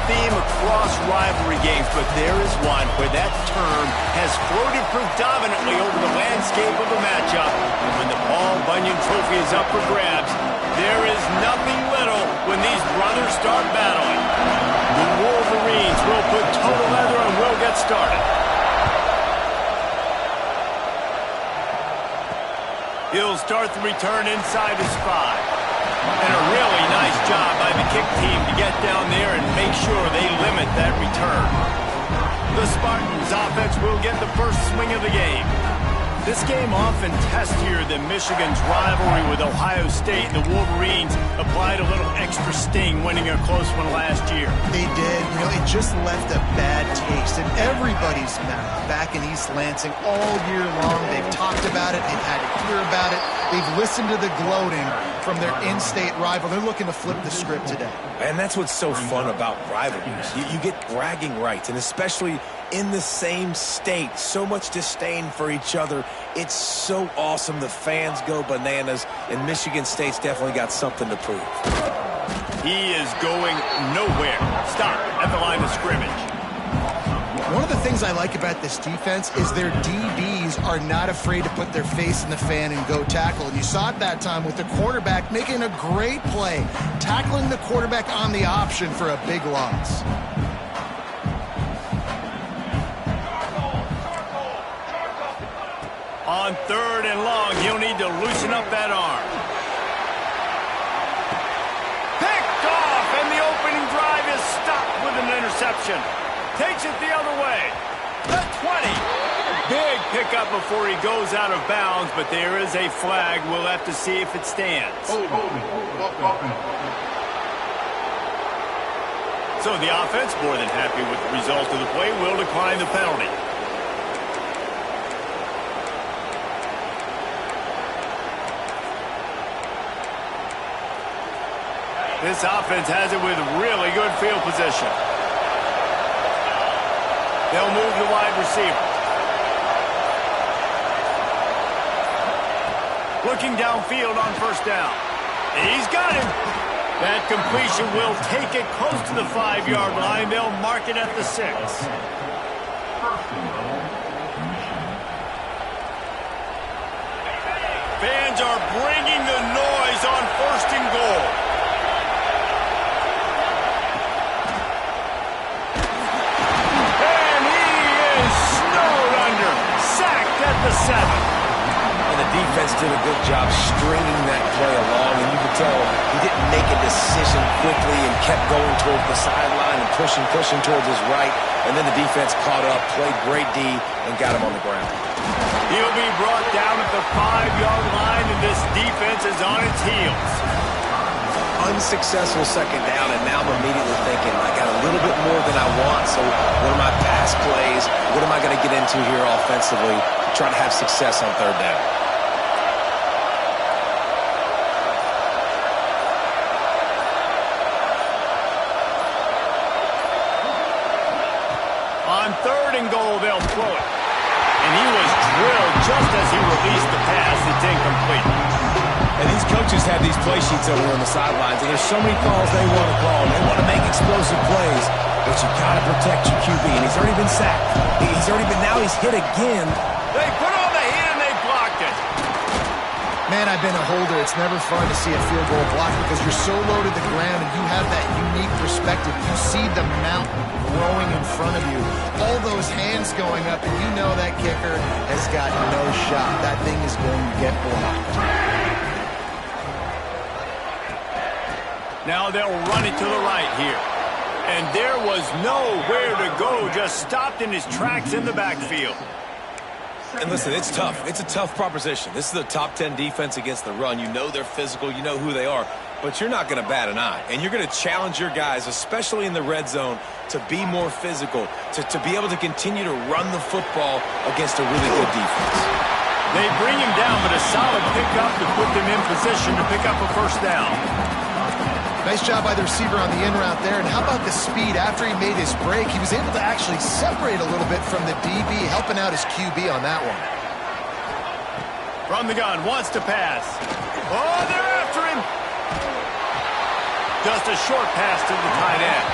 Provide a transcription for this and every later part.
theme across rivalry games, but there is one where that term has floated predominantly over the landscape of a matchup. And when the Paul Bunyan Trophy is up for grabs, there is nothing little when these brothers start battling. The Wolverines will put total leather and will get started. He'll start the return inside his 5. And a really nice job by the kick team to get down there and make sure they limit that return. The Spartans offense will get the first swing of the game. This game often testier than Michigan's rivalry with Ohio State. The Wolverines applied a little extra sting winning a close one last year. They did. You know, it just left a bad taste in everybody's mouth back in East Lansing all year long. They've talked about it. They've had to hear about it. They've listened to the gloating from their in-state rival. They're looking to flip the script today. And that's what's so fun about rivalries. You get bragging rights, and especially in the same state, so much disdain for each other. It's so awesome. The fans go bananas, and Michigan State's definitely got something to prove. He is going nowhere. Stop at the line of scrimmage. One of the things I like about this defense is their DBs are not afraid to put their face in the fan and go tackle. And you saw it that time with the quarterback making a great play, tackling the quarterback on the option for a big loss. On 3rd and long, he'll need to loosen up that arm. Picked off, and the opening drive is stopped with an interception. Takes it the other way. The 20. Big pickup before he goes out of bounds, but there is a flag. We'll have to see if it stands. So the offense, more than happy with the result of the play, will decline the penalty. This offense has it with really good field position. They'll move the wide receiver. Looking downfield on 1st down. He's got him. That completion will take it close to the 5-yard line. They'll mark it at the 6. Fans are bringing the noise on 1st and goal. The 7. And the defense did a good job stringing that play along, and you could tell he didn't make a decision quickly and kept going towards the sideline and pushing towards his right, and then the defense caught up, played great D, and got him on the ground. He'll be brought down at the 5-yard line, and this defense is on its heels. Unsuccessful 2nd down, and now I'm immediately thinking, I got a little bit more than I want, so what are my pass plays? What am I going to get into here offensively to try to have success on 3rd down? On 3rd and goal, they'll throw it. And he was drilled just as he released the pass. It's incomplete. And these coaches have these play sheets over on the sidelines, and there's so many calls they want to call. They want to make explosive plays, but you got to protect your QB, and he's already been sacked. Now he's hit again. They put on the hit, and they blocked it. Man, I've been a holder. It's never fun to see a field goal blocked because you're so low to the ground and you have that unique perspective. You see the mountain growing in front of you. All those hands going up, and you know that kicker has got no shot. That thing is going to get blocked. Now they'll run it to the right here. And there was nowhere to go, just stopped in his tracks in the backfield. And listen, it's tough. It's a tough proposition. This is a top 10 defense against the run. You know they're physical. You know who they are. But you're not going to bat an eye. And you're going to challenge your guys, especially in the red zone, to be more physical, to be able to continue to run the football against a really good defense. They bring him down, but a solid pickup to put them in position to pick up a 1st down. Nice job by the receiver on the in route there. And how about the speed after he made his break? He was able to actually separate a little bit from the DB, helping out his QB on that one. From the gun, wants to pass. Oh, they're after him. Just a short pass to the tight end.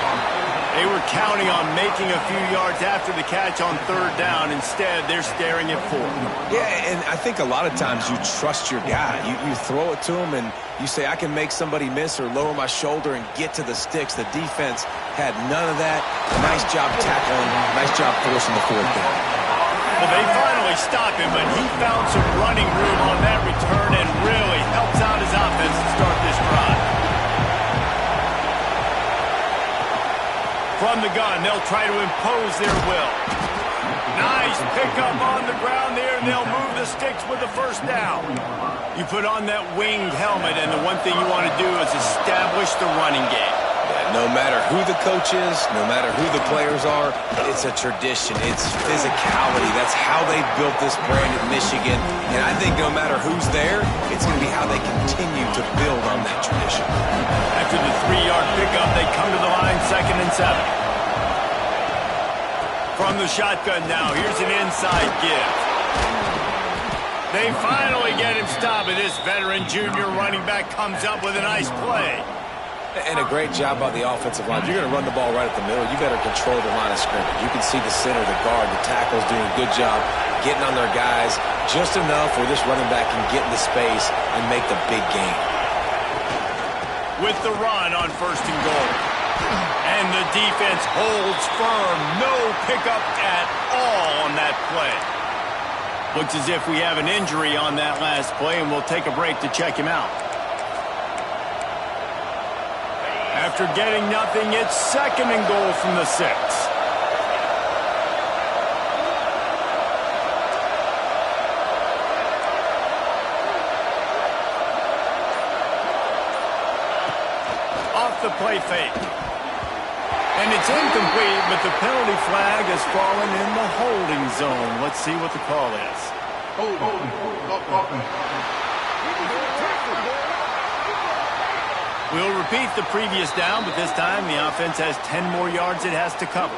They were counting on making a few yards after the catch on third down. Instead, they're staring at fourth. Yeah, and I think a lot of times you trust your guy. You throw it to him, and you say, I can make somebody miss or lower my shoulder and get to the sticks. The defense had none of that. Nice job tackling. Nice job forcing the fourth down. Well, they finally stopped him, but he found some running room on that return and really helps out his offense to start this drive. From the gun, they'll try to impose their will. Nice pickup on the ground there, and they'll move the sticks with the first down. You put on that winged helmet, and the one thing you want to do is establish the running game. No matter who the coach is, no matter who the players are, it's a tradition. It's physicality. That's how they built this brand at Michigan. And I think no matter who's there, it's going to be how they continue to build on that tradition. After the 3-yard pickup, they come to the line, 2nd and 7. From the shotgun now, here's an inside give. They finally get him stopped, and this veteran junior running back comes up with a nice play. And a great job by the offensive line. If you're going to run the ball right at the middle, you better control the line of scrimmage. You can see the center, the guard, the tackles doing a good job getting on their guys just enough where this running back can get into space and make the big gain. With the run on 1st and goal. And the defense holds firm. No pickup at all on that play. Looks as if we have an injury on that last play, and we'll take a break to check him out. After getting nothing, it's 2nd and goal from the 6. Off the play fake. And it's incomplete, but the penalty flag has fallen in the holding zone. Let's see what the call is. We'll repeat the previous down, but this time the offense has 10 more yards it has to cover.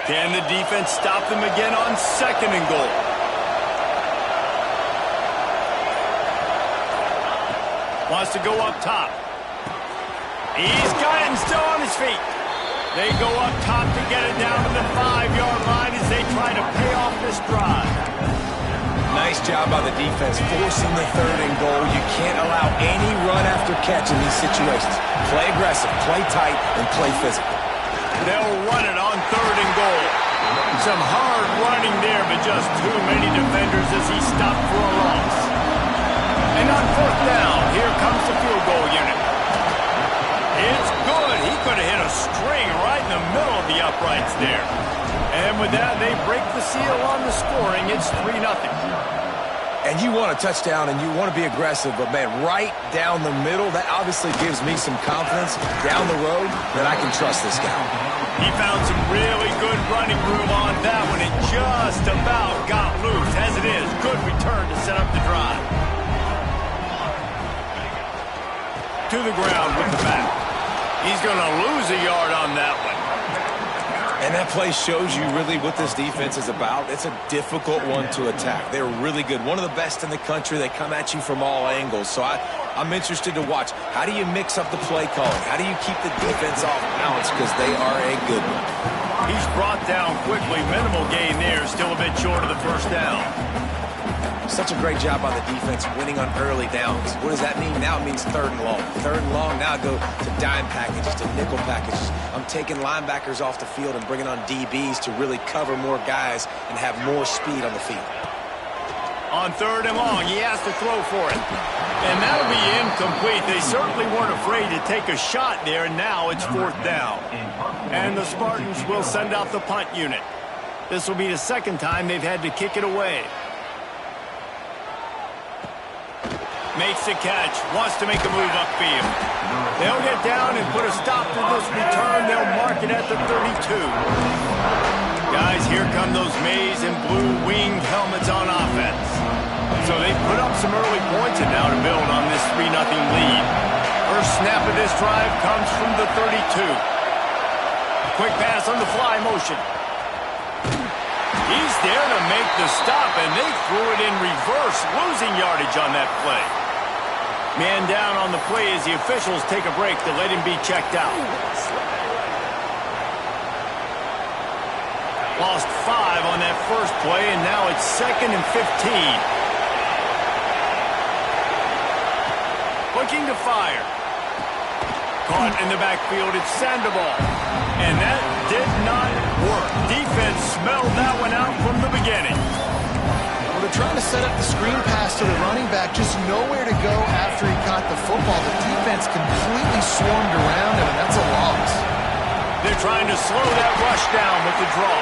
Can the defense stop them again on 2nd and goal? Wants to go up top. He's got it and still on his feet. They go up top to get it down to the 5-yard line as they try to pay off this drive. Nice job by the defense forcing the 3rd and goal. You can't allow any run after catch in these situations. Play aggressive, play tight, and play physical. They'll run it on 3rd and goal. Some hard running there, but just too many defenders as he stopped for a loss. And on 4th down, here comes the field goal unit. It's good. He could have hit a string right in the middle of the uprights there. And with that, they break the seal on the scoring. It's 3-0. And you want a touchdown and you want to be aggressive, but, man, right down the middle, that obviously gives me some confidence down the road that I can trust this guy. He found some really good running room on that one. It just about got loose. As it is, good return to set up the drive. To the ground with the back. He's going to lose a yard on that one. And that play shows you really what this defense is about. It's a difficult one to attack. They're really good. One of the best in the country. They come at you from all angles. So I'm interested to watch. How do you mix up the play calling? How do you keep the defense off balance? Because they are a good one. He's brought down quickly. Minimal gain there. Still a bit short of the 1st down. Such a great job by the defense winning on early downs. What does that mean? Now it means 3rd and long. 3rd and long, now I go to dime packages, to nickel packages. I'm taking linebackers off the field and bringing on DBs to really cover more guys and have more speed on the field. On 3rd and long, he has to throw for it. And that'll be incomplete. They certainly weren't afraid to take a shot there, and now it's 4th down. And the Spartans will send out the punt unit. This will be the 2nd time they've had to kick it away. Makes the catch, wants to make a move upfield. They'll get down and put a stop to this return. They'll mark it at the 32. Guys, here come those maize and blue winged helmets on offense. So they put up some early points and now to build on this 3-0 lead. First snap of this drive comes from the 32. Quick pass on the fly motion. He's there to make the stop, and they threw it in reverse, losing yardage on that play. Man down on the play as the officials take a break to let him be checked out. Lost 5 on that first play, and now it's 2nd and 15. Looking to fire. Caught in the backfield, it's Sandoval. And that did not work. Defense smelled that one out from the beginning. Well, they're trying to set up the screen pass to the running back, just nowhere to go after he caught the football. The defense completely swarmed around him, and that's a loss. They're trying to slow that rush down with the draw.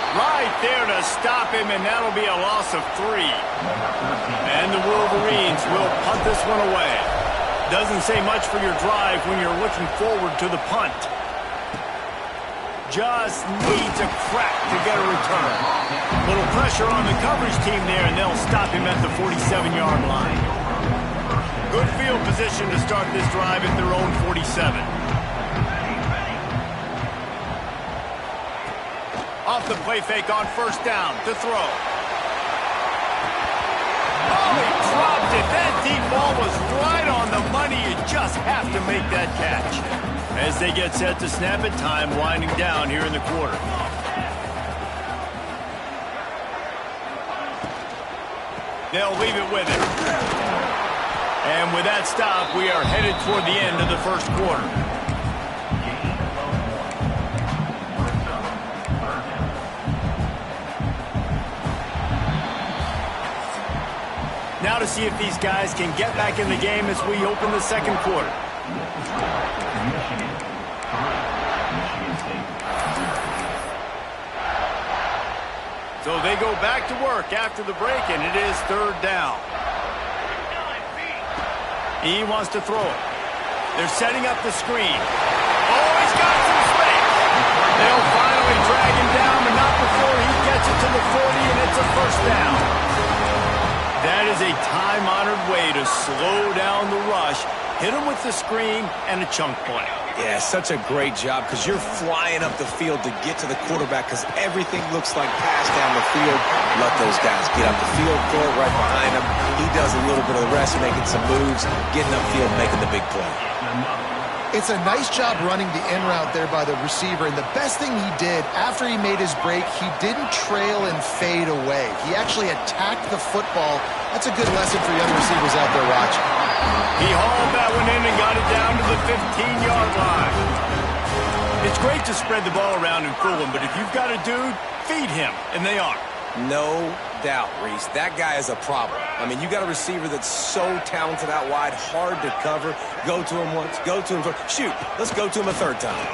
Right there to stop him, and that'll be a loss of 3. And the Wolverines will punt this one away. Doesn't say much for your drive when you're looking forward to the punt. Just needs a crack to get a return. Little pressure on the coverage team there, and they'll stop him at the 47-yard line. Good field position to start this drive at their own 47. Off the play fake on first down to throw. Oh, he dropped it. That deep ball was right on the money. You just have to make that catch. As they get set to snap it, time winding down here in the quarter. They'll leave it with him. And with that stop, we are headed toward the end of the first quarter. Now to see if these guys can get back in the game as we open the second quarter. So they go back to work after the break, and it is 3rd down. He wants to throw it. They're setting up the screen. Oh, he's got some space. They'll finally drag him down, but not before he gets it to the 40, and it's a first down. That is a time-honored way to slow down the rush, hit him with the screen, and a chunk play. Yeah, such a great job because you're flying up the field to get to the quarterback because everything looks like pass down the field. Let those guys get up the field, throw it right behind him. He does a little bit of the rest, making some moves, getting upfield, making the big play. It's a nice job running the in route there by the receiver, and the best thing he did after he made his break, he didn't trail and fade away. He actually attacked the football. That's a good lesson for young receivers out there watching. He hauled that one in and got it down to the 15-yard line. It's great to spread the ball around and fool him, but if you've got a dude, feed him, and they are. No doubt, Reese. That guy is a problem. I mean, you got a receiver that's so talented out wide, hard to cover. Go to him once, go to him twice. Shoot, let's go to him a 3rd time.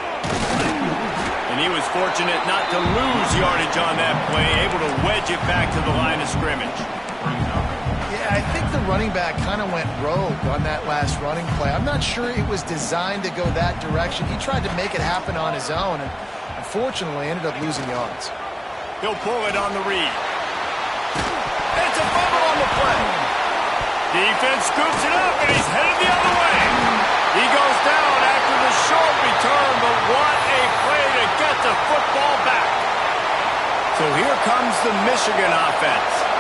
And he was fortunate not to lose yardage on that play, able to wedge it back to the line of scrimmage. Yeah, I think the running back kind of went rogue on that last running play. I'm not sure it was designed to go that direction. He tried to make it happen on his own, and unfortunately ended up losing yards. He'll pull it on the read. It's a fumble on the play. Defense scoops it up, and he's headed the other way. He goes down after the short return, but what a play to get the football back. So here comes the Michigan offense.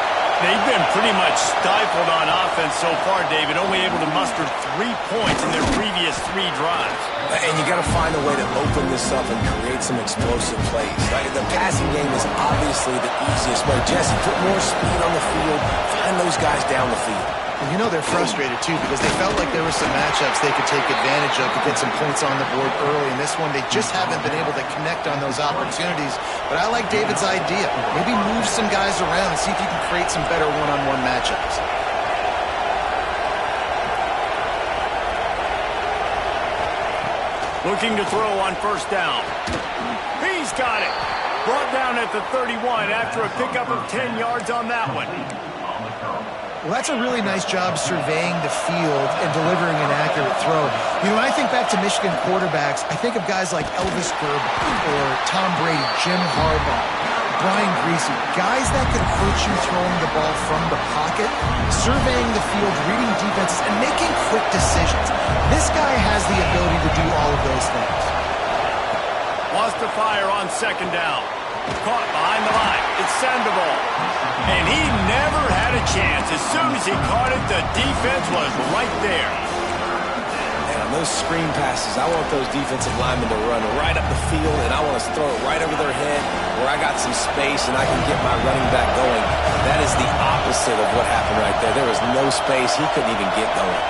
They've been pretty much stifled on offense so far, David, only able to muster 3 points in their previous 3 drives. And you got to find a way to open this up and create some explosive plays. Like the passing game is obviously the easiest way. Jesse, put more speed on the field, find those guys down the field. And you know they're frustrated, too, because they felt like there were some matchups they could take advantage of to get some points on the board early. In this one, they just haven't been able to connect on those opportunities. But I like David's idea. Maybe move some guys around and see if you can create some better one-on-one matchups. Looking to throw on first down. He's got it. Brought down at the 31 after a pickup of 10 yards on that one. Well, that's a really nice job surveying the field and delivering an accurate throw. You know, when I think back to Michigan quarterbacks, I think of guys like Elvis Grbac or Tom Brady, Jim Harbaugh, Brian Griese, guys that could hurt you throwing the ball from the pocket, surveying the field, reading defenses, and making quick decisions. This guy has the ability to do all of those things. Wants to fire on second down. Caught behind the line. It's Sandoval. And he never had a chance. As soon as he caught it, the defense was right there. And on those screen passes, I want those defensive linemen to run right up the field, and I want to throw it right over their head where I got some space and I can get my running back going. That is the opposite of what happened right there. There was no space. He couldn't even get going.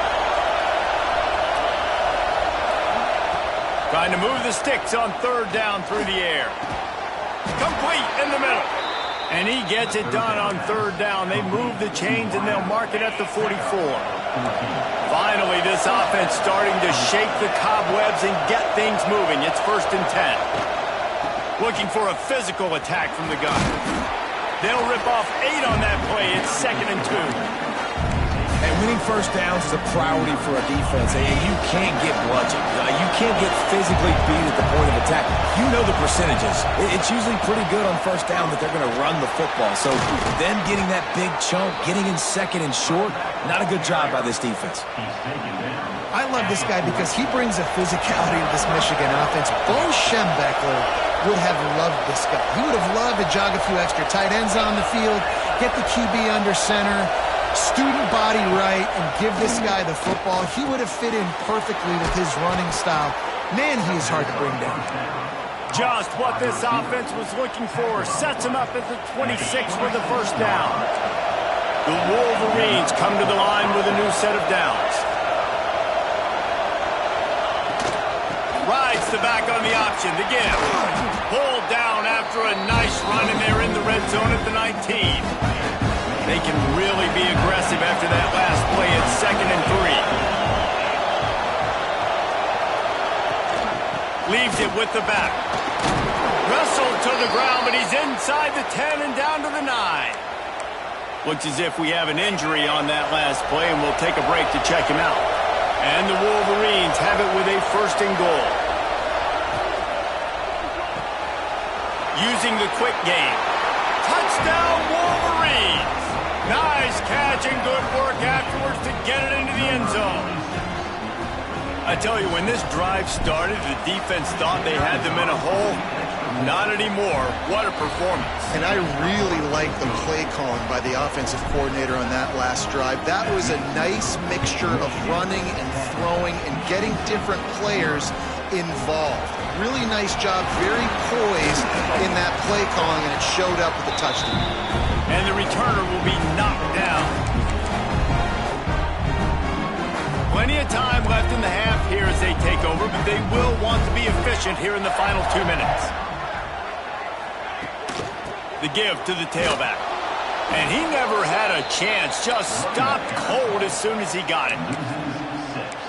Trying to move the sticks on third down through the air. Complete in the middle. And he gets it done on third down. They move the chains and they'll mark it at the 44. Finally, this offense starting to shake the cobwebs and get things moving. It's 1st and 10. Looking for a physical attack from the gun. They'll rip off 8 on that play. It's 2nd and 2. And winning first downs is a priority for a defense, and you can't get bludgeoned. You can't get physically beat at the point of attack. You know the percentages. It's usually pretty good on first down that they're going to run the football. So them getting that big chunk, getting in 2nd and short, not a good job by this defense. I love this guy because he brings a physicality to this Michigan offense. Bo Schembechler would have loved this guy. He would have loved to jog a few extra tight ends on the field, get the QB under center, student body right, and give this guy the football. He would have fit in perfectly with his running style. Man, he is hard to bring down. Just what this offense was looking for. Sets him up at the 26 for the first down. The Wolverines come to the line with a new set of downs. Rides the back on the option. The give. Pulled down after a nice run, and they're in the red zone at the 19. They can really be aggressive after that last play. It's 2nd and 3. Leaves it with the back. Wrestled to the ground, but he's inside the 10 and down to the 9. Looks as if we have an injury on that last play, and we'll take a break to check him out. And the Wolverines have it with a 1st and goal. Using the quick game. Touchdown, Wolverines! Nice catch and good work afterwards to get it into the end zone. I tell you, when this drive started, the defense thought they had them in a hole. Not anymore. What a performance. And I really like the play calling by the offensive coordinator on that last drive. That was a nice mixture of running and throwing and getting different players involved. Really nice job, very poised in that play calling, and it showed up with a touchdown. And the returner will be knocked down. Plenty of time left in the half here as they take over, but they will want to be efficient here in the final 2 minutes. The give to the tailback. And he never had a chance, just stopped cold as soon as he got it.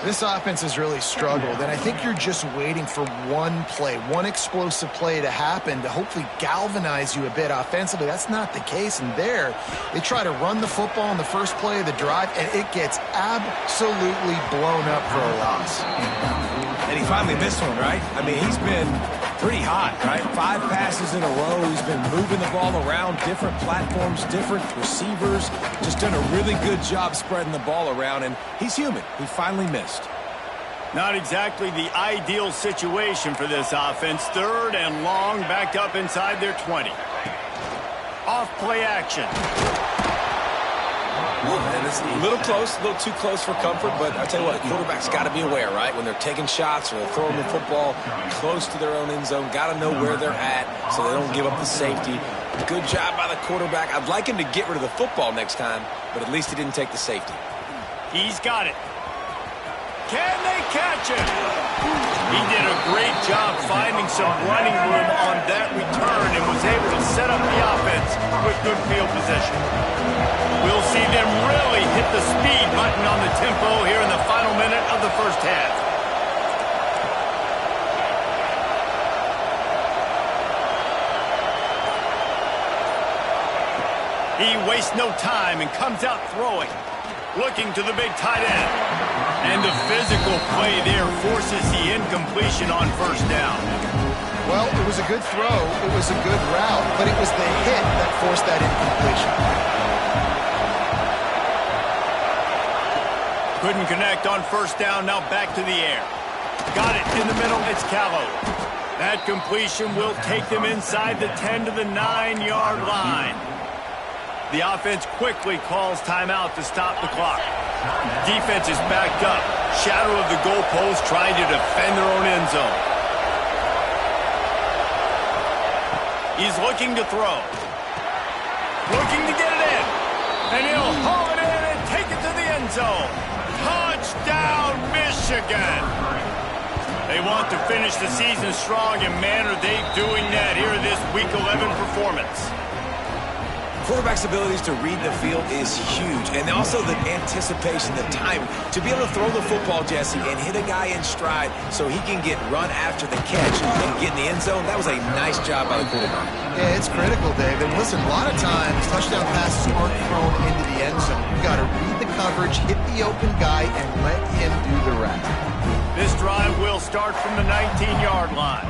This offense has really struggled, and I think you're just waiting for one play, one explosive play to happen to hopefully galvanize you a bit offensively. That's not the case, and there, they try to run the football in the first play of the drive, and it gets absolutely blown up for a loss. And he finally missed one, right? I mean, he's been pretty hot, right? 5 passes in a row. He's been moving the ball around, different platforms, different receivers. Just done a really good job spreading the ball around, and he's human. He finally missed. Not exactly the ideal situation for this offense. 3rd and long, backed up inside their 20. Off play action. And it's a little close, a little too close for comfort, but I tell you what, the quarterback's got to be aware, right? When they're taking shots or they're throwing the football close to their own end zone, got to know where they're at so they don't give up the safety. Good job by the quarterback. I'd like him to get rid of the football next time, but at least he didn't take the safety. He's got it. Can they catch it? He did a great job finding some running room on that return and was able to set up the offense with good field position. We'll see them really hit the speed button on the tempo here in the final minute of the first half. He wastes no time and comes out throwing. Looking to the big tight end. And the physical play there forces the incompletion on first down. Well, it was a good throw, it was a good route, but it was the hit that forced that incompletion. Couldn't connect on first down, now back to the air. Got it in the middle, it's Callow. That completion will take them inside the 10 to the 9-yard line. The offense quickly calls timeout to stop the clock. Defense is backed up. Shadow of the goalpost trying to defend their own end zone. He's looking to throw. Looking to get it in. And he'll haul it in and take it to the end zone. Touchdown, Michigan. They want to finish the season strong, and man, are they doing that here in this Week 11 performance. Quarterback's abilities to read the field is huge, and also the anticipation, the time to be able to throw the football, Jesse, and hit a guy in stride so he can get run after the catch and get in the end zone. That was a nice job by the quarterback. Yeah, it's critical, David. Listen, a lot of times touchdown passes aren't thrown into the end zone. You got to read the coverage, hit the open guy, and let him do the rest. This drive will start from the 19-yard line.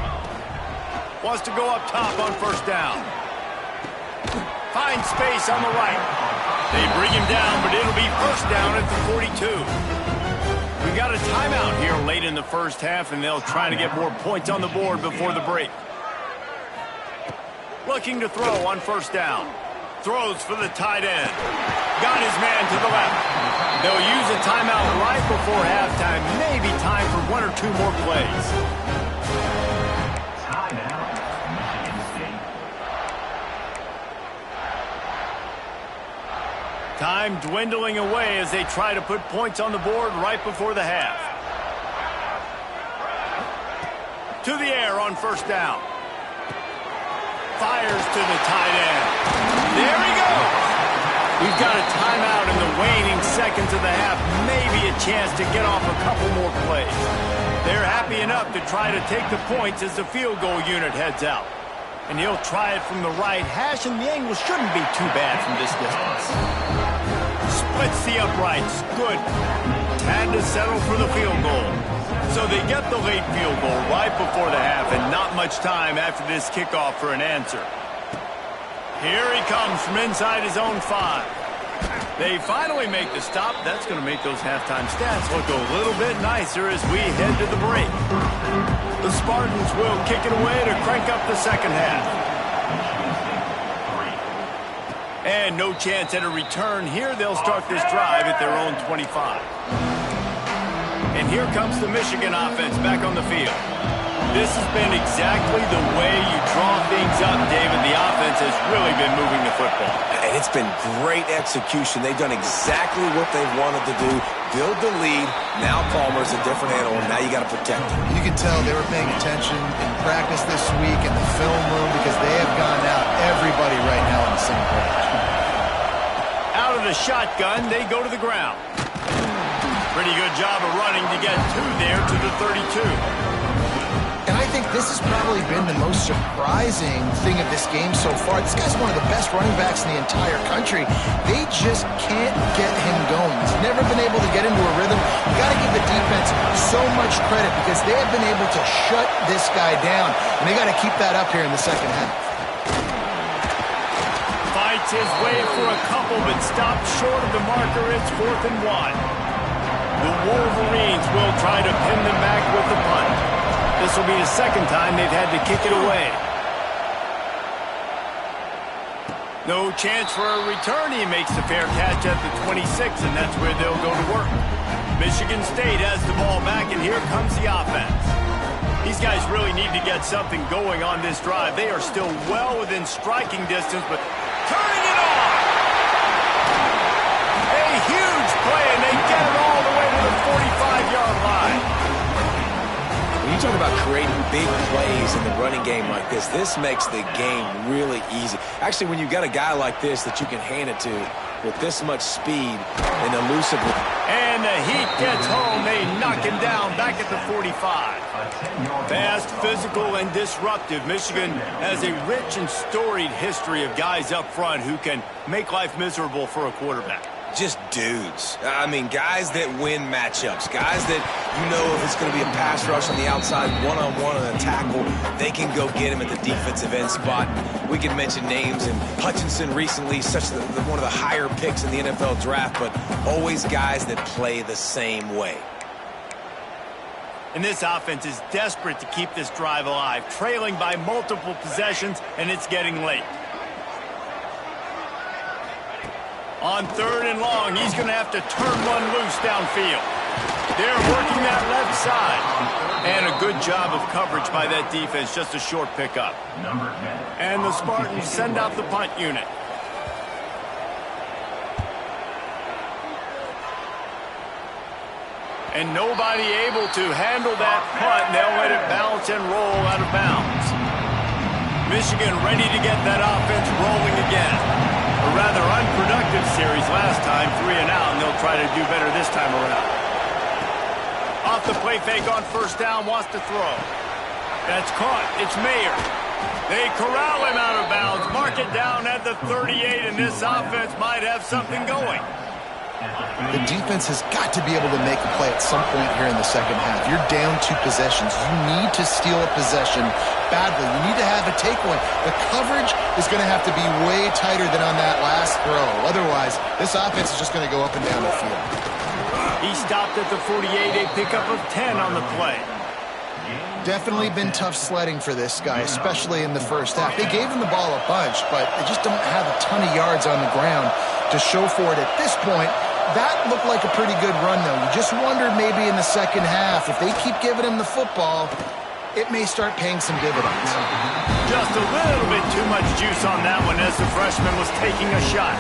Wants to go up top on first down. Finds space on the right. They bring him down, but it'll be first down at the 42. We got a timeout here late in the first half, and they'll try to get more points on the board before the break. Looking to throw on first down. Throws for the tight end. Got his man to the left. They'll use a timeout right before halftime. Maybe time for one or two more plays. Time dwindling away as they try to put points on the board right before the half. To the air on first down. Fires to the tight end. There he goes. We've got a timeout in the waning seconds of the half. Maybe a chance to get off a couple more plays. They're happy enough to try to take the points as the field goal unit heads out. And he'll try it from the right hash, and the angle shouldn't be too bad from this distance. Splits the uprights. Good. Had to settle for the field goal. So they get the late field goal right before the half, and not much time after this kickoff for an answer. Here he comes from inside his own 5. They finally make the stop. That's going to make those halftime stats look a little bit nicer as we head to the break. The Spartans will kick it away to crank up the second half. And no chance at a return here. They'll start this drive at their own 25. And here comes the Michigan offense back on the field. This has been exactly the way you draw things up, David. The offense has really been moving the football. And it's been great execution. They've done exactly what they've wanted to do. Build the lead. Now Palmer's a different animal. Now you got to protect him. You can tell they were paying attention in practice this week in the film room because they have gone out everybody right now on the same page. Out of the shotgun, they go to the ground. Pretty good job of running to get 2 there to the 32. And I think this has probably been the most surprising thing of this game so far. This guy's one of the best running backs in the entire country. They just can't get him going. He's never been able to get into a rhythm. You got to give the defense so much credit because they have been able to shut this guy down. And they got to keep that up here in the second half. Fights his way for a couple, but stopped short of the marker. It's 4th and 1. The Wolverines will try to pin them back with the punt. This will be the second time they've had to kick it away. No chance for a return. He makes the fair catch at the 26, and that's where they'll go to work. Michigan State has the ball back, and here comes the offense. These guys really need to get something going on this drive. They are still well within striking distance, but turning it on! A huge play, and they get it all the way to the 45-yard line. When you talk about creating big plays in the running game like this makes the game really easy. Actually, when you've got a guy like this that you can hand it to with this much speed and elusiveness. And the heat gets home. They knock him down back at the 45. Fast, physical, and disruptive. Michigan has a rich and storied history of guys up front who can make life miserable for a quarterback. Just dudes. I mean, guys that win matchups. Guys that, you know, if it's going to be a pass rush on the outside, one-on-one on a tackle, they can go get him at the defensive end spot. We can mention names, and Hutchinson recently, one of the higher picks in the NFL draft, but always guys that play the same way. And this offense is desperate to keep this drive alive, trailing by multiple possessions, and it's getting late. On 3rd and long, he's going to have to turn one loose downfield. They're working that left side. And a good job of coverage by that defense, just a short pickup. And the Spartans send out the punt unit. And nobody able to handle that punt, and they'll let it bounce and roll out of bounds. Michigan ready to get that offense rolling again. A rather unproductive series last time, 3 and out, and they'll try to do better this time around. Off the play fake on 1st down, wants to throw. That's caught. It's Mayer. They corral him out of bounds, mark it down at the 38, and this offense might have something going. The defense has got to be able to make a play at some point here in the second half. You're down 2 possessions. You need to steal a possession badly. You need to have a takeaway. The coverage is going to have to be way tighter than on that last throw. Otherwise, this offense is just going to go up and down the field. He stopped at the 48, a pickup of 10 on the play. Definitely been tough sledding for this guy, especially in the first half. They gave him the ball a bunch, but they just don't have a ton of yards on the ground to show for it at this point. That looked like a pretty good run, though. You just wondered maybe in the second half, if they keep giving him the football, it may start paying some dividends. Just a little bit too much juice on that one as the freshman was taking a shot.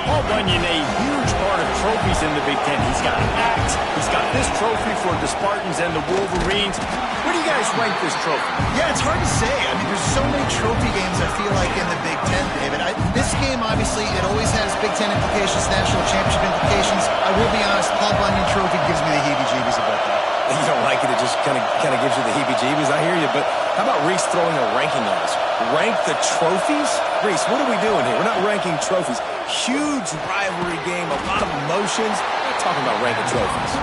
Paul Bunyan, a huge part of trophies in the Big Ten. He's got an axe. He's got this trophy for the Spartans and the Wolverines. Where do you guys rank this trophy? Yeah, it's hard to say. I mean, there's so many trophy games, I feel like, in the Big Ten, David. This game, obviously, it always has Big Ten implications, national championship implications. I will be honest, Paul Bunyan trophy gives me the heebie-jeebies about that. You don't like it, it just kind of gives you the heebie-jeebies. I hear you, but how about Reese throwing a ranking on us? Rank the trophies? Reese, what are we doing here? We're not ranking trophies. Huge rivalry game, a lot of emotions. We're not talking about ranking trophies.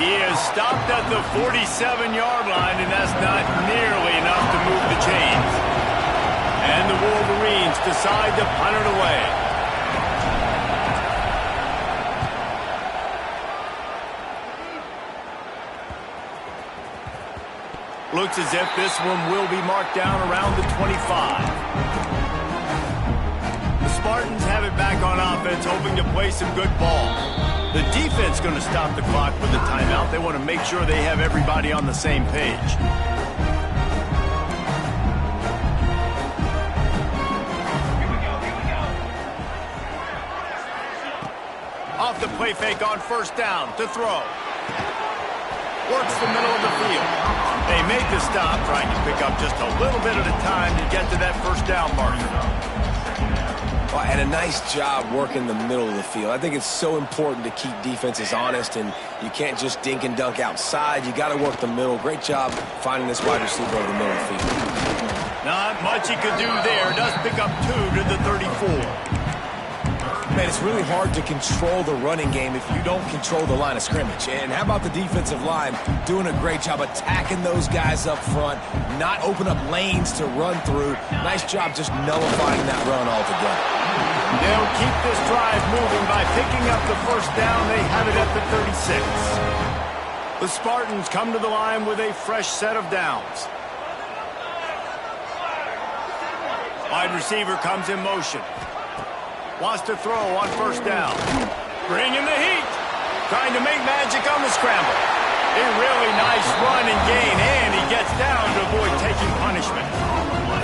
He is stopped at the 47-yard line, and that's not nearly enough to move the chains. And the Wolverines decide to punt it away. Looks as if this one will be marked down around the 25. The Spartans have it back on offense, hoping to play some good ball. The defense going to stop the clock with a timeout. They want to make sure they have everybody on the same page. Off the play fake on 1st down to throw. Works the middle of the field. They make the stop, trying to pick up just a little bit at a time to get to that 1st down marker. Well, and a nice job working the middle of the field. I think it's so important to keep defenses honest, and you can't just dink and dunk outside. You got to work the middle. Great job finding this wide receiver over the middle of the field. Not much he could do there. Does pick up 2 to the 34. Man, it's really hard to control the running game if you don't control the line of scrimmage. And how about the defensive line doing a great job attacking those guys up front, not open up lanes to run through. Nice job just nullifying that run altogether. They'll keep this drive moving by picking up the 1st down. They have it at the 36. The Spartans come to the line with a fresh set of downs. Wide receiver comes in motion. Wants to throw on 1st down. Bringing the heat. Trying to make magic on the scramble. A really nice run and gain, and he gets down to avoid taking punishment.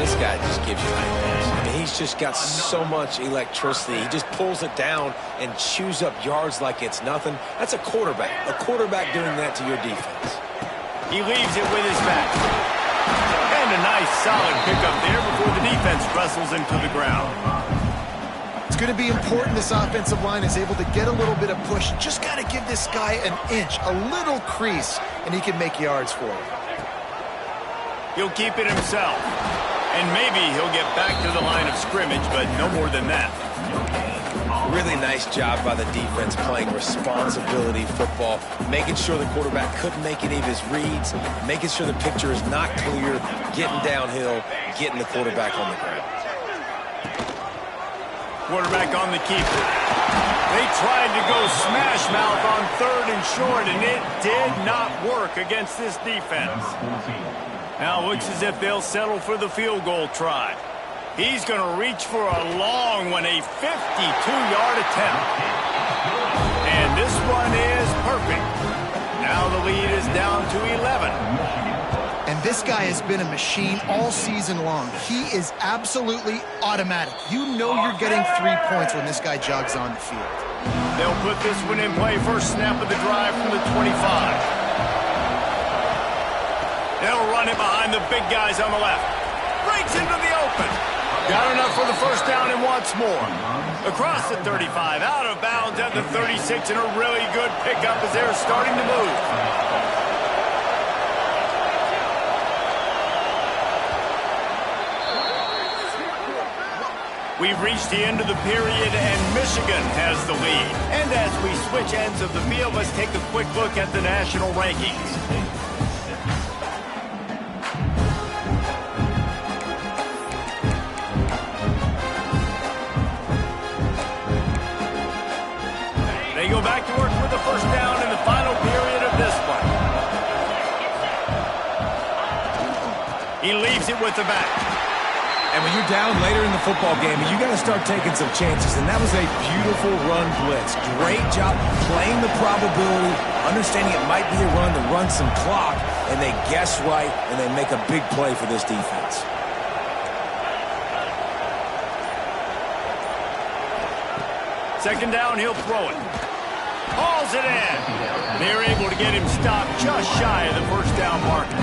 This guy just gives you nightmares. I mean, he's just got so much electricity. He just pulls it down and chews up yards like it's nothing. That's a quarterback. A quarterback doing that to your defense. He leaves it with his back. And a nice solid pickup there before the defense wrestles him to the ground. It's going to be important this offensive line is able to get a little bit of push. Just got to give this guy an inch, a little crease, and he can make yards for it. He'll keep it himself. And maybe he'll get back to the line of scrimmage, but no more than that. Really nice job by the defense playing responsibility football, making sure the quarterback couldn't make any of his reads, making sure the picture is not clear, getting downhill, getting the quarterback on the ground. Quarterback on the keeper. They tried to go smash mouth on 3rd and short, and it did not work against this defense. Now it looks as if they'll settle for the field goal try. He's going to reach for a long one, a 52-yard attempt. And this one is perfect. Now the lead is down to 11. And this guy has been a machine all season long. He is absolutely automatic. You know you're getting 3 points when this guy jogs on the field. They'll put this one in play. First snap of the drive from the 25. They'll run it behind the big guys on the left. Breaks into the open. Got enough for the first down and wants more. Across the 35, out of bounds at the 36, and a really good pickup as they're starting to move. We've reached the end of the period, and Michigan has the lead. And as we switch ends of the field, let's take a quick look at the national rankings. They go back to work with the first down in the final period of this one. He leaves it with the back. And when you're down later in the football game, you got to start taking some chances. And that was a beautiful run blitz. Great job playing the probability, understanding it might be a run to run some clock, and they guess right, and they make a big play for this defense. Second down, he'll throw it. Hauls it in. They're able to get him stopped just shy of the first down marker.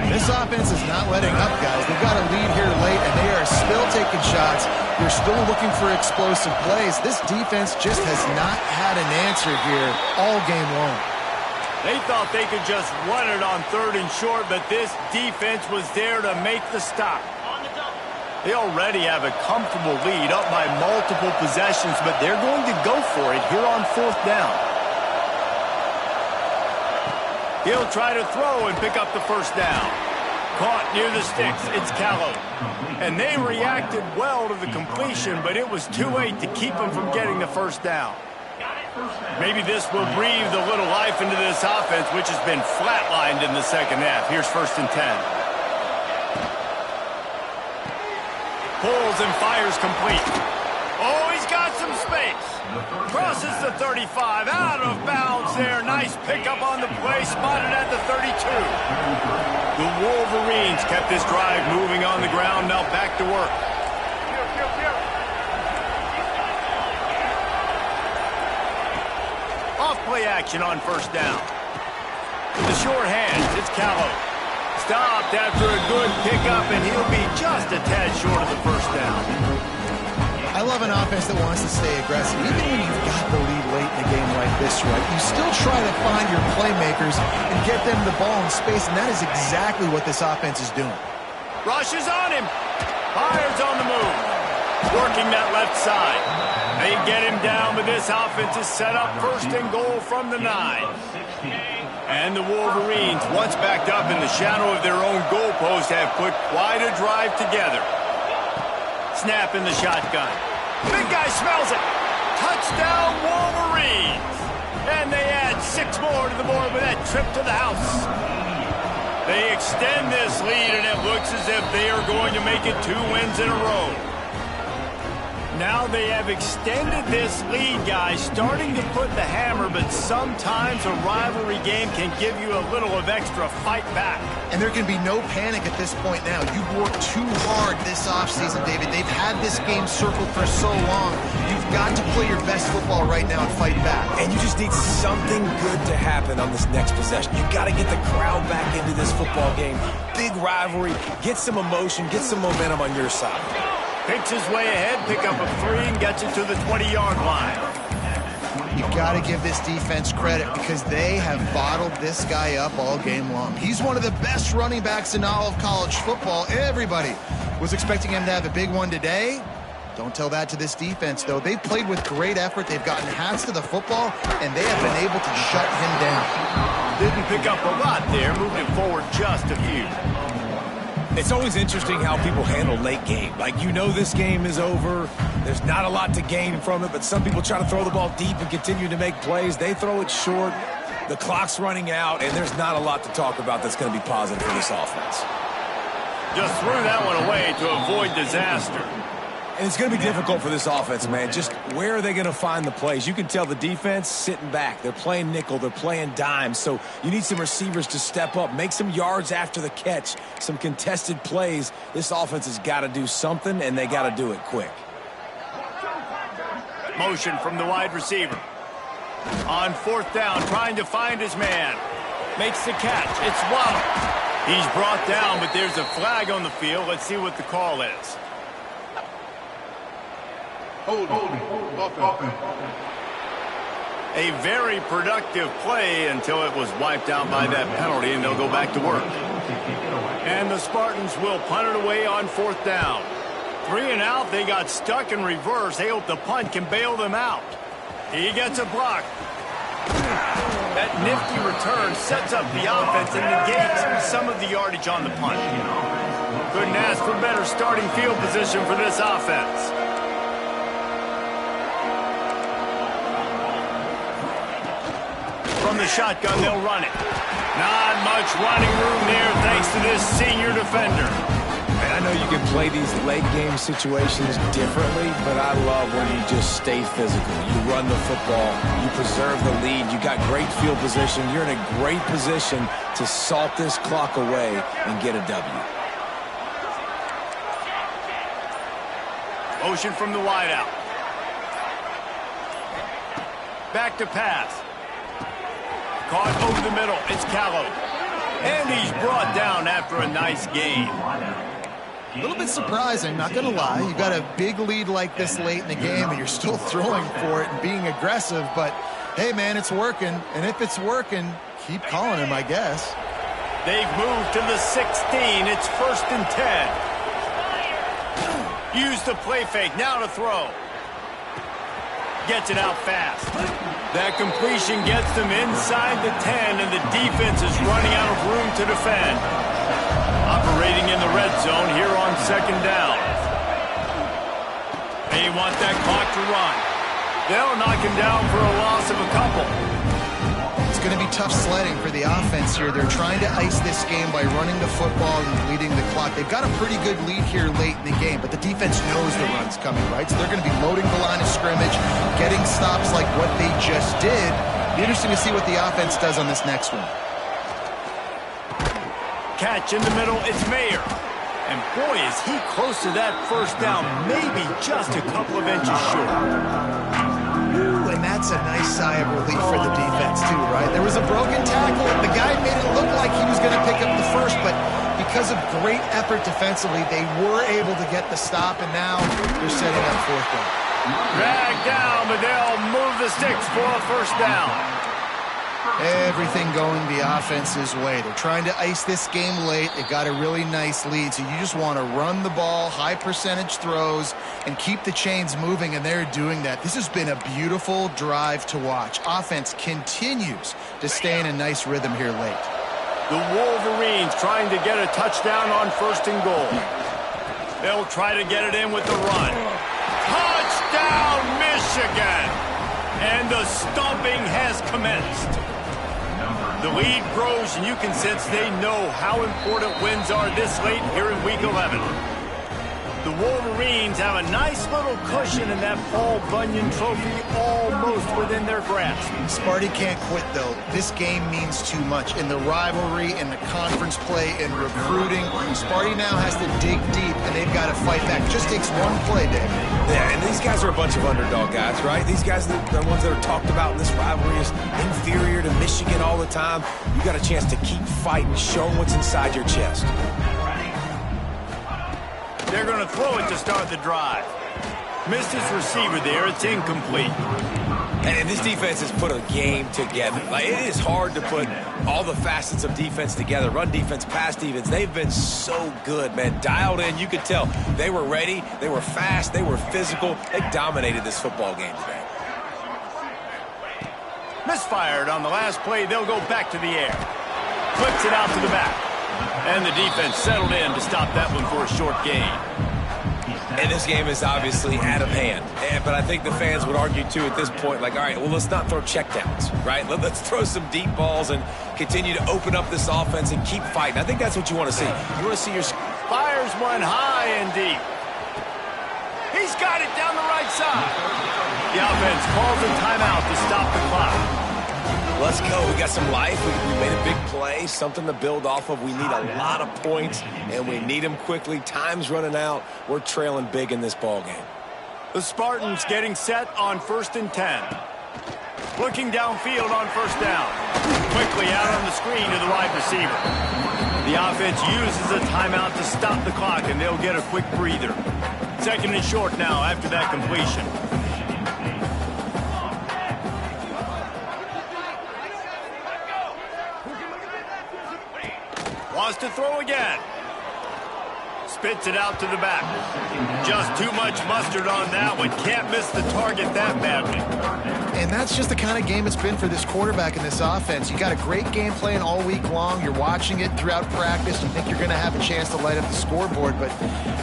This offense is not letting up, guys. They've got a lead here late, and they are still taking shots. They're still looking for explosive plays. This defense just has not had an answer here all game long. They thought they could just run it on 3rd and short, but this defense was there to make the stop. They already have a comfortable lead up by multiple possessions, but they're going to go for it here on 4th down. He'll try to throw and pick up the first down. Caught near the sticks. It's Callow. And they reacted well to the completion, but it was too late to keep them from getting the first down. Maybe this will breathe a little life into this offense, which has been flatlined in the second half. Here's 1st and 10. Pulls and fires complete. Oh, he's got some space. Crosses the 35, out of bounds there. Nice pickup on the play, spotted at the 32. The Wolverines kept this drive moving on the ground, now back to work. Off play action on first down. The short hands, it's Callow. Stopped after a good pickup, and he'll be just a tad short of the first down. I love an offense that wants to stay aggressive. Even when you've got the lead late in a game like this, right, you still try to find your playmakers and get them the ball in space, and that is exactly what this offense is doing. Rushes on him. Fires on the move. Working that left side. They get him down, but this offense is set up 1st and goal from the 9. And the Wolverines, once backed up in the shadow of their own goalpost, have put quite a drive together. Snap in the shotgun. Big guy smells it. Touchdown, Wolverines. And they add 6 more to the board with that trip to the house. They extend this lead, and it looks as if they are going to make it 2 wins in a row. Now they have extended this lead, guys, starting to put the hammer, but sometimes a rivalry game can give you a little of extra fight back. And there can be no panic at this point now. You've worked too hard this offseason, David. They've had this game circled for so long. You've got to play your best football right now and fight back. And you just need something good to happen on this next possession. You got to get the crowd back into this football game. Big rivalry, get some emotion, get some momentum on your side. Picks his way ahead, pick up a 3, and gets it to the 20-yard line. You've got to give this defense credit because they have bottled this guy up all game long. He's one of the best running backs in all of college football. Everybody was expecting him to have a big one today. Don't tell that to this defense, though. They've played with great effort. They've gotten hats to the football, and they have been able to shut him down. Didn't pick up a lot there, moved it forward just a few. It's always interesting how people handle late game. Like, you know this game is over. There's not a lot to gain from it, but some people try to throw the ball deep and continue to make plays. They throw it short. The clock's running out, and there's not a lot to talk about that's going to be positive for this offense. Just threw that one away to avoid disaster. And it's going to be difficult for this offense, man. Just where are they going to find the plays? You can tell the defense sitting back. They're playing nickel. They're playing dime. So you need some receivers to step up, make some yards after the catch, some contested plays. This offense has got to do something, and they got to do it quick. Motion from the wide receiver. On fourth down, trying to find his man. Makes the catch. It's Waddle. He's brought down, but there's a flag on the field. Let's see what the call is. A very productive play until it was wiped out by that penalty, and they'll go back to work. And the Spartans will punt it away on fourth down. 3 and out, they got stuck in reverse. They hope the punt can bail them out. He gets a block. That nifty return sets up the offense and negates some of the yardage on the punt. Couldn't ask for better starting field position for this offense. From the shotgun, they'll run it. Not much running room there thanks to this senior defender. And I know you can play these late game situations differently, but I love when you just stay physical. You run the football, you preserve the lead, you got great field position. You're in a great position to salt this clock away and get a W. Motion from the wideout. Back to pass. Caught over the middle. It's Callow. And he's brought down after a nice gain. A little bit surprising, not going to lie. You got a big lead like this late in the game, and you're still throwing for it and being aggressive. But, hey, man, it's working. And if it's working, keep calling him, I guess. They've moved to the 16. It's 1st and 10. Use the play fake. Now to throw. Gets it out fast. That completion gets them inside the 10, and the defense is running out of room to defend. Operating in the red zone here on 2nd down. They want that clock to run. They'll knock him down for a loss of a couple. It's going to be tough sledding for the offense here. They're trying to ice this game by running the football and leading the clock. They've got a pretty good lead here late in the game, but the defense knows the run's coming, right? So they're going to be loading the line of scrimmage, getting stops like what they just did. Be interesting to see what the offense does on this next one. Catch in the middle, it's Mayer. And boy, is he close to that first down, maybe just a couple of inches short. And that's a nice sigh of relief for the defense, too, right? There was a broken tackle. The guy made it look like he was going to pick up the first, but because of great effort defensively, they were able to get the stop, and now they're setting up 4th down. Dragged down, but they'll move the sticks for a first down. Everything going the offense's way. They're trying to ice this game late. They got a really nice lead, so you just want to run the ball, high percentage throws, and keep the chains moving, and they're doing that. This has been a beautiful drive to watch. Offense continues to stay in a nice rhythm here late. The Wolverines trying to get a touchdown on 1st and goal. They'll try to get it in with the run. Touchdown, Michigan! And the stomping has commenced. The lead grows, and you can sense they know how important wins are this late here in Week 11. The Wolverines have a nice little cushion in that Paul Bunyan trophy almost within their grasp. Sparty can't quit, though. This game means too much. In the rivalry, in the conference play, in recruiting, Sparty now has to dig deep, and they've got to fight back. It just takes one play, Dave. Yeah, and these guys are a bunch of underdog guys, right? These guys, the ones that are talked about in this rivalry is inferior to Michigan all the time. You got a chance to keep fighting, show them what's inside your chest. They're going to throw it to start the drive. Missed his receiver there. It's incomplete. And this defense has put a game together. Like, it is hard to put all the facets of defense together. Run defense, pass defense. They've been so good, man. Dialed in. You could tell they were ready. They were fast. They were physical. They dominated this football game today. Misfired on the last play. They'll go back to the air. Flips it out to the back. And the defense settled in to stop that one for a short gain. And this game is obviously out of hand. But I think the fans would argue, too, at this point, like, all right, well, let's not throw checkdowns, right? Let's throw some deep balls and continue to open up this offense and keep fighting. I think that's what you want to see. You want to see your... Fires one high and deep. He's got it down the right side. The offense calls a timeout to stop the clock. Let's go. We got some life. We made a big play, something to build off of. We need a lot of points, and we need them quickly. Time's running out. We're trailing big in this ball game. The Spartans getting set on 1st and 10. Looking downfield on 1st down. Quickly out on the screen to the wide receiver. The offense uses a timeout to stop the clock, and they'll get a quick breather. 2nd and short now after that completion. Wants to throw again. Spits it out to the back. Just too much mustard on that one. Can't miss the target that badly. And that's just the kind of game it's been for this quarterback in this offense. You got a great game plan all week long. You're watching it throughout practice. You think you're going to have a chance to light up the scoreboard, but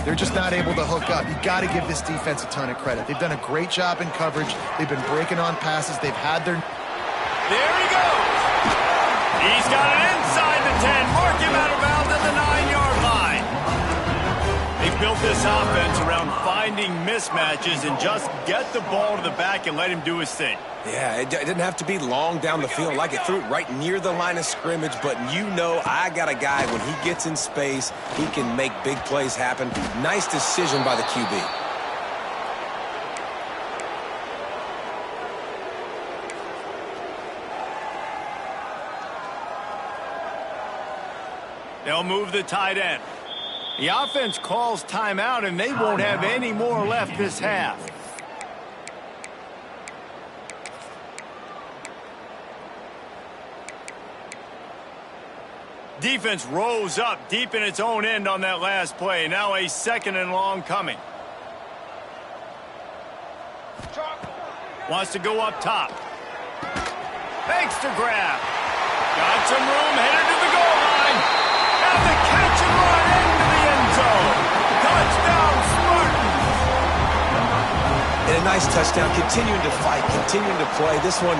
they're just not able to hook up. You got to give this defense a ton of credit. They've done a great job in coverage. They've been breaking on passes. They've had their... There he goes. He's got it inside the 10. Mark him out of bounds at the 9-yard line. They built this offense around finding mismatches and just get the ball to the back and let him do his thing. Yeah, it didn't have to be long down the field. Like it threw it right near the line of scrimmage, but you know I got a guy, when he gets in space, he can make big plays happen. Nice decision by the QB. They'll move the tight end. The offense calls timeout, and they won't have any more left this half. Defense rose up deep in its own end on that last play. Now a 2nd and long coming. Wants to go up top. Fakes to grab. Got some room, headed to the goal line. And the catch and run into the end zone. Touchdown, Spartans. And a nice touchdown, continuing to fight, continuing to play. This one,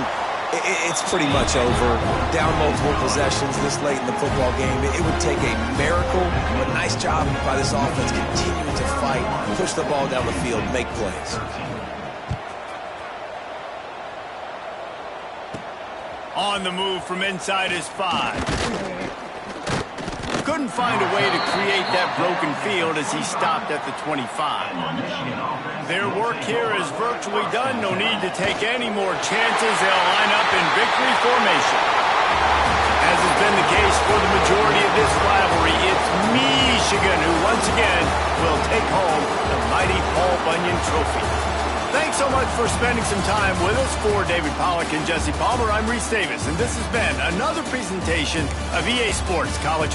it's pretty much over. Down multiple possessions this late in the football game. It would take a miracle, but nice job by this offense continuing to fight, push the ball down the field, make plays. On the move from inside his 5. Couldn't find a way to create that broken field as he stopped at the 25. Their work here is virtually done. No need to take any more chances. They'll line up in victory formation. As has been the case for the majority of this rivalry, it's Michigan who once again will take home the mighty Paul Bunyan Trophy. Thanks so much for spending some time with us. For David Pollack and Jesse Palmer, I'm Reese Davis, and this has been another presentation of EA Sports College